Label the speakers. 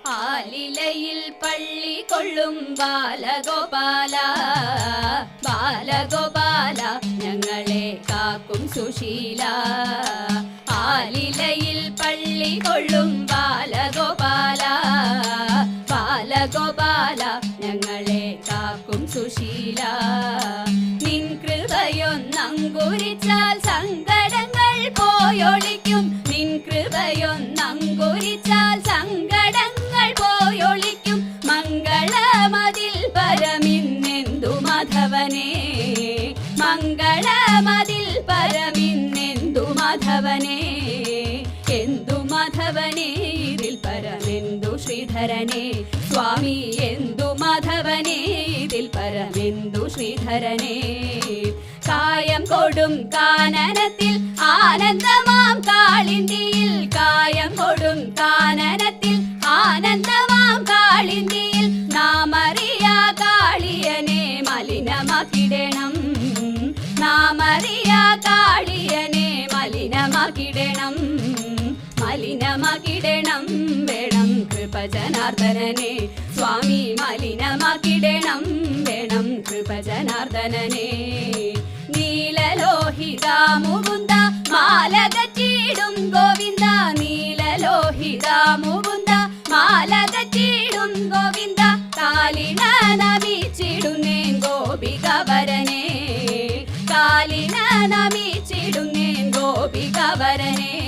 Speaker 1: ആലിലയിൽ പള്ളി കൊള്ളും ബാലഗോപാല ബാലഗോപാല ഞങ്ങളെ കാക്കും സുശീല. ആലിലയിൽ പള്ളി കൊള്ളും ബാലഗോപാല ബാലഗോപാല ഞങ്ങളെ കാക്കും സുശീല. നിൻ കൃപയൊന്നങ്കുരിച്ചാൽ സങ്കടങ്ങൾ പോയൊളിക്കും. നിൻ കൃപയൊന്നങ്കുരിച്ചാൽ സങ്കടങ്ങൾ പോയൊളിക്കും. മംഗളമതിൽ പരമിന്നെന്തു മാധവനേ മംഗളമതിൽ പരമിന്നെന്തു മാധവനേ. എന്തു മാധവനേ ഇതിൽ പരമെന്തു ശ്രീധരനേ സ്വാമി. എന്തു മാധവനേ ഇതിൽ പരമെന്തു ശ്രീധരനേ. കായം കൊടും കാനനത്തിൽ ആനന്ദമാം കാളിന്തിയിൽ. കായം കൊടും കാനനത്തിൽ ആനന്ദമാം കാളിന്തിയിൽ. നാമറിയാ കാളിയനെ മലിനമാക്കിടണം. നാമറിയാ കാളിയനെ മലിനമാക്കിടണം. മലിനമാക്കിടണം വേണം കൃപജനാർദ്ദനനെ സ്വാമി. മലിനമാക്കിടണം വേണം കൃപജനാർദ്ദനനെ. നീലലോഹിത മുകുന്ദ മാലകച്ചിടും ഗോവിന്ദ. നീലലോഹിത മുകുന്ദ മാലകച്ചിടും ഗോവിന്ദ. കാലിന നമിച്ചിടുന്നേൻ ഗോപികവരനെ. കാലിന നമിച്ചിടുന്നേൻ ഗോപികവരനെ.